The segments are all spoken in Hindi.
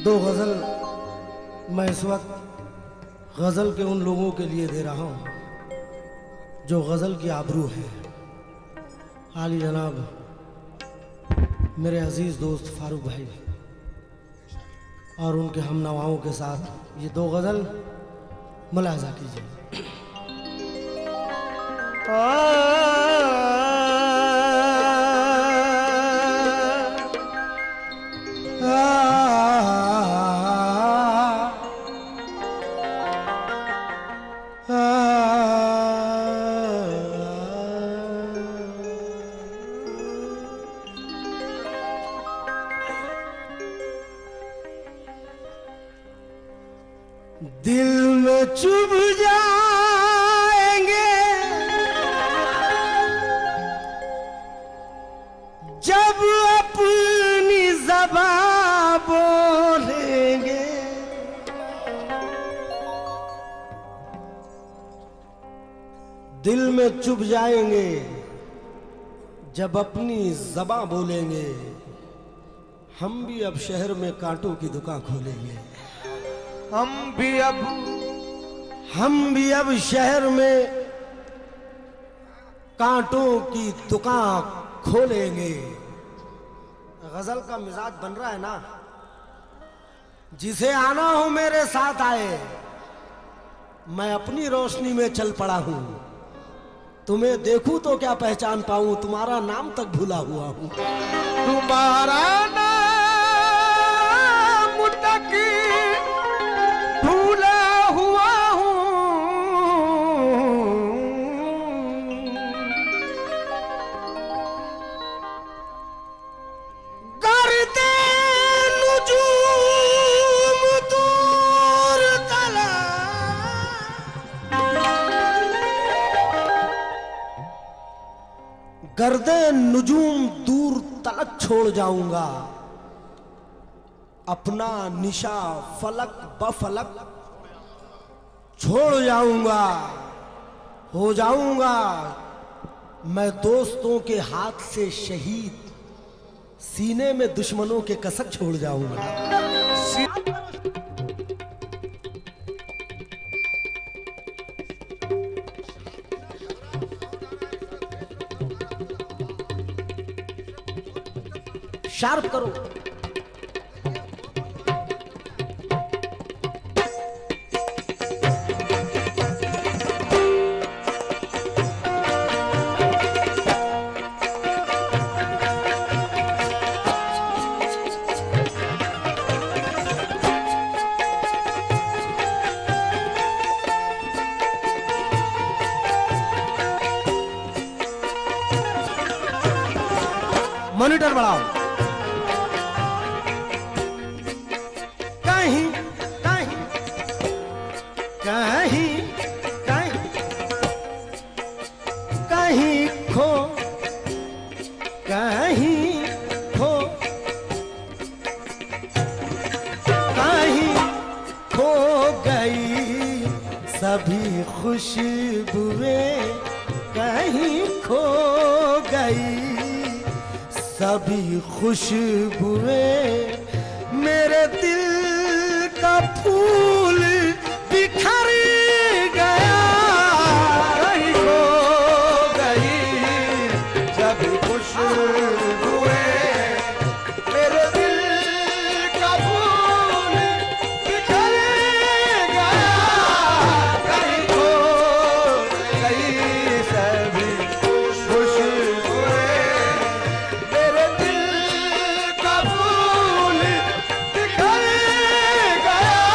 दो गज़ल मैं इस वक्त गज़ल के उन लोगों के लिए दे रहा हूँ जो गज़ल की आबरू है। आली जनाब मेरे अजीज़ दोस्त फारूक भाई और उनके हम नवाओं के साथ ये दो गज़ल मुलाज़ा कीजिए। दिल में चुभ जाएंगे जब अपनी ज़बान बोलेंगे, दिल में चुभ जाएंगे जब अपनी ज़बान बोलेंगे। हम भी अब शहर में कांटों की दुकान खोलेंगे। हम भी अब शहर में कांटों की दुकान खोलेंगे। गजल का मिजाज बन रहा है ना, जिसे आना हो मेरे साथ आए। मैं अपनी रोशनी में चल पड़ा हूं, तुम्हें देखूं तो क्या पहचान पाऊं, तुम्हारा नाम तक भूला हुआ हूं। तुम्हारा नाम तक गर्दे नुजूम दूर तलक छोड़ जाऊंगा, अपना निशा फलक बफलक छोड़ जाऊंगा। हो जाऊंगा मैं दोस्तों के हाथ से शहीद, सीने में दुश्मनों के कसक छोड़ जाऊंगा। शार्प करो। मॉनिटर बढ़ाओ। कहीं कहीं कहीं कहीं कहीं खो कहीं खो कहीं खो गई सभी खुशबुएं, कहीं खो गई सभी खुशबुएं। मेरे दिल का फूल बिखर गया, कहीं खो गई सभी खुशबुएं। मेरे दिल का फूल बिखर गया, कहीं खो गई सभी खुशबुएं। मेरे दिल का फूल बिखर गया,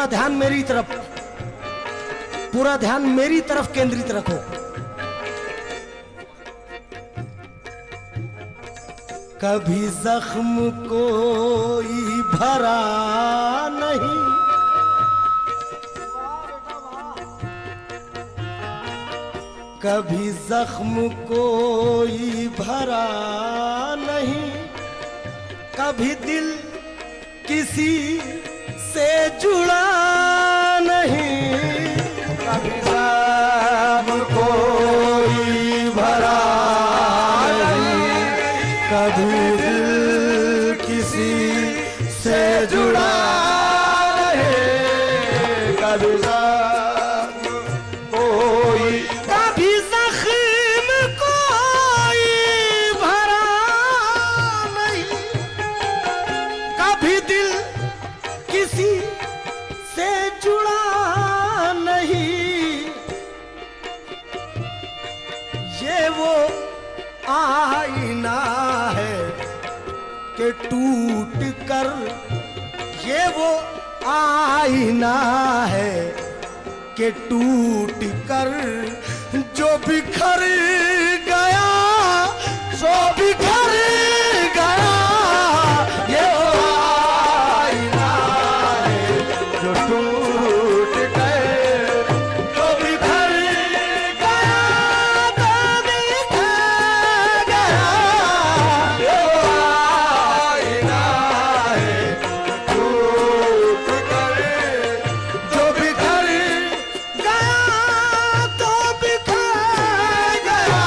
पूरा ध्यान मेरी तरफ, पूरा ध्यान मेरी तरफ केंद्रित रखो। कभी जख्म कोई भरा नहीं, कभी जख्म कोई भरा नहीं, कभी दिल किसी से जुड़ा नहीं, कभी जख्म कोई भरा नहीं, कभी दिल किसी से जुड़ा नहीं, कभी आईना है कि टूट कर, ये वो आईना है कि टूट कर जो बिखर गया, जो बिखर गया, ये वो आईना है जो टूट कर, जो बिखर गया, तो बिखर गया, ये वो आईना है टूट कर, जो बिखर गया, तो बिखर गया,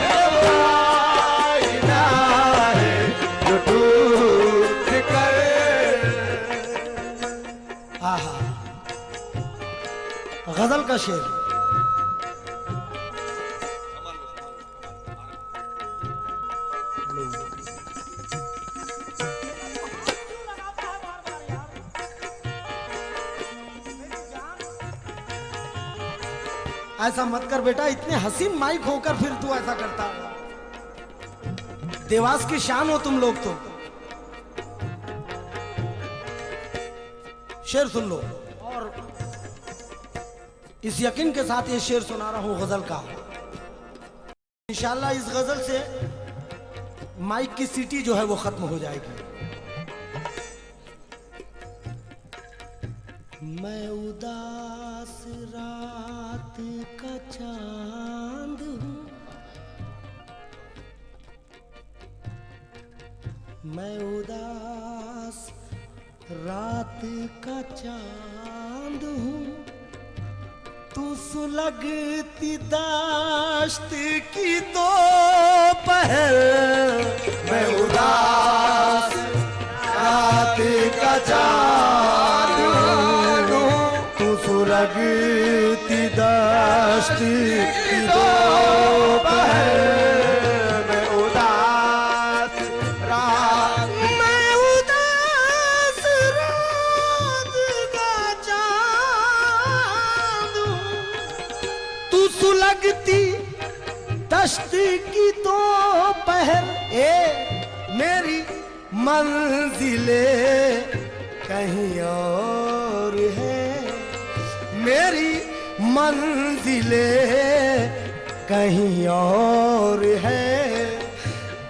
ये वो आईना है जो टूट कर। आहा, गजल का शेर। ऐसा मत कर बेटा, इतने हसीन माइक होकर फिर तू ऐसा करता है। देवास की शान हो तुम लोग तो। शेर सुन लो, और इस यकीन के साथ ये शेर सुना रहा हूं गजल का। इंशाल्लाह इस गजल से माइक की सीटी जो है वो खत्म हो जाएगी। मैं उदास रात का चांद हूँ, मैं उदास रात का चांद हूँ, तू सुलगती दाश्त की दोपहर, मैं उदास रात का चांद हूँ, तू सुलगती दाश्त की दोपहर, मैं उदास रात, मैं उदास रात का चांद हूँ, तू सुलगती दश्त की दोपहर, मेरी मंजिले कहीं और है, मेरी मंजिले कहीं और है,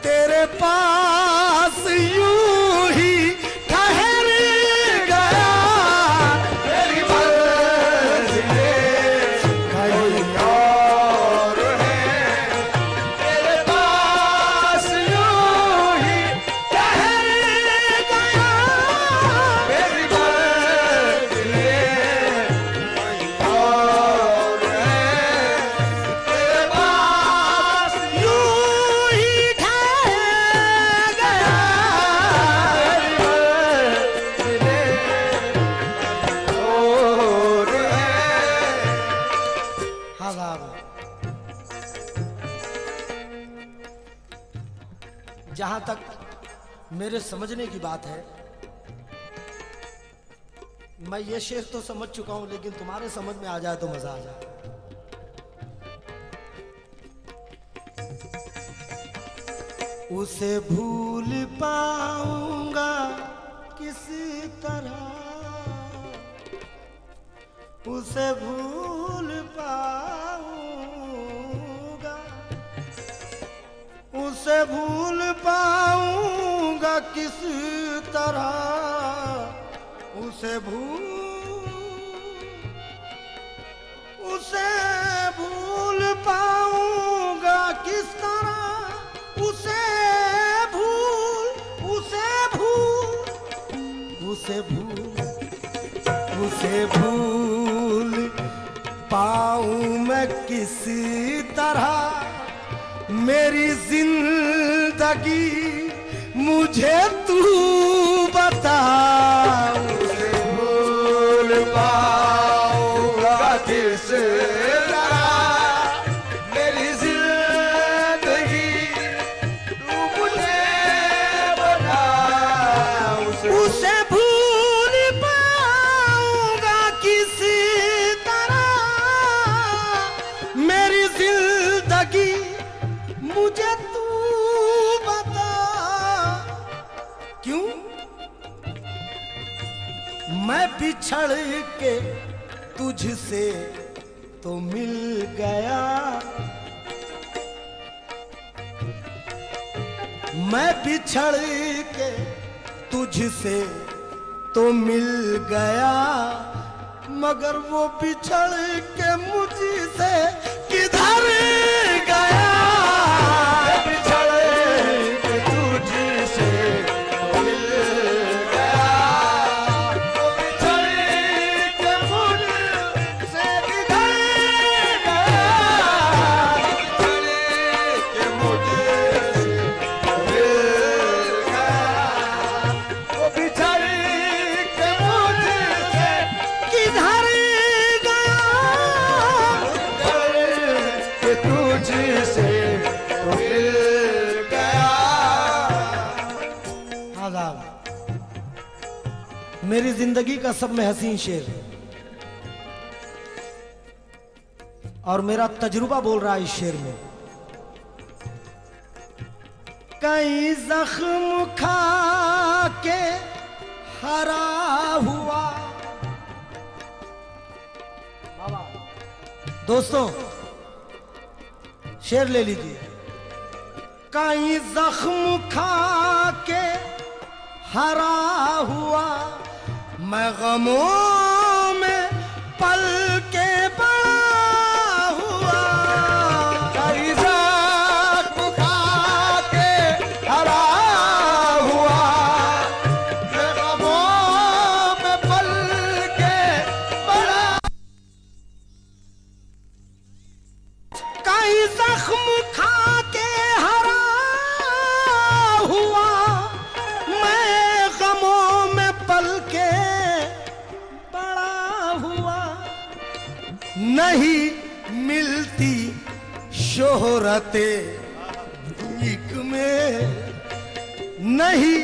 तेरे पास यूं ही ठहर गया, मेरी मंजिले कहीं और है, तेरे पास यूं ही ठहर गया, मेरी मंजिले कहीं और है, तेरे पास यूं ही ठहर गया, मेरी मंजिले और है। हाँ साहब, जहां तक मेरे समझने की बात है, मैं ये शेर तो समझ चुका हूं, लेकिन तुम्हारे समझ में आ जाए तो मजा आ जाए। उसे भूल पाऊंगा किस तरह, उसे भूल पाऊंगा, उसे भूल पाऊंगा किस तरह, उसे भूल पाऊंगा किस तरह, उसे भूल पाऊं मैं किस तरह, मेरी जिंदगी मुझे तू बता, उसे भूल पाऊंगा किस तरह, मेरी जिंदगी तू मुझे बता, उसे भूल पाऊंगा किस तरह, मेरी जिंदगी मुझे तू बता। क्यों मैं बिछड़ के तुझसे तो मिल गया, मैं बिछड़ के तुझसे तो मिल गया, मगर वो बिछड़ के मुझसे किधर गया, बिछड़ के तुझसे तो मिल गया, वो बिछड़ के मुझसे किधर गया, बिछड़ के मुझसे तो मिल गया, वो बिछड़ के मुझसे किधर गया, के तुझसे तो मिल गया। आदाब, मेरी जिंदगी का सब में हसीन शेर और मेरा तजुर्बा बोल रहा है इस शेर में। कई जख्म खा के हरा हुआ, दोस्तों शेर ले लीजिए। कई जख्म खा के हरा हुआ, मैं गमों में पल के बड़ा हुआ, कई जख्म खा के हरा हुआ, मैं गमों में पल के बड़ा, कई जख्म खा के हरा हुआ, मैं गमों में पल के बड़ा हुआ, नहीं मिलती शोहरते भीख में, नहीं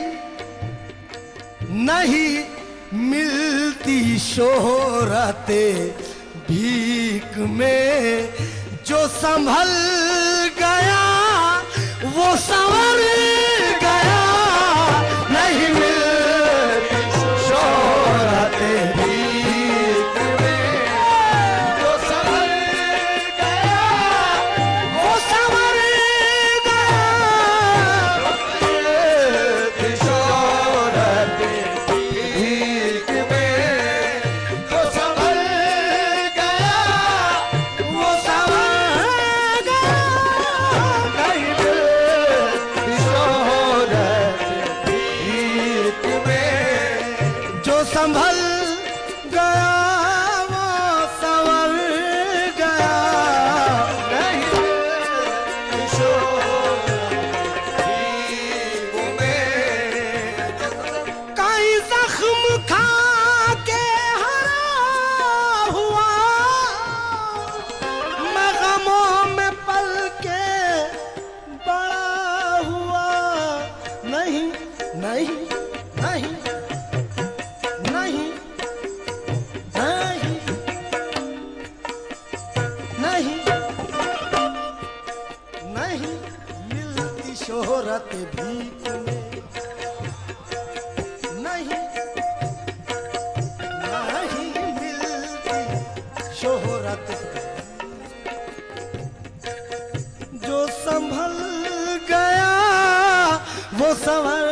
मिलती शोहरते भीख में, जो संभल गया वो संवर गया, नहीं मिलती शोहरत भीख में, जो संभल गया वो संवर गया, मिलती शोहरत भीख में, जो संभल गया वो संवर गया, नहीं मिलती शोहरत भीख में, जो संभल गया वो संवर गया, नहीं मिलती शोहरत भीख में। कई जख्म खा के हरा हुआ, मैं गमों में पल के बड़ा हुआ, नहीं नहीं नहीं नहीं नहीं नहीं नहीं मिलती शोहरत भीख में, नहीं नहीं मिलती संवर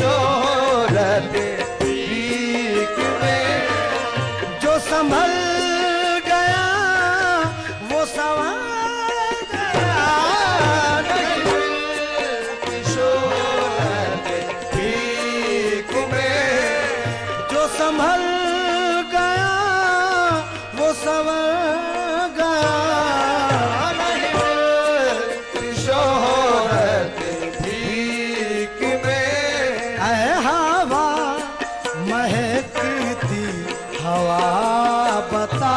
शोहरत भीख में जो संभल गया वो संवर गया नहीं शोहरत भीख में जो संभल गया वो संवर गया नहीं शोहरत भीख में ऐ हवा महकती हवा बता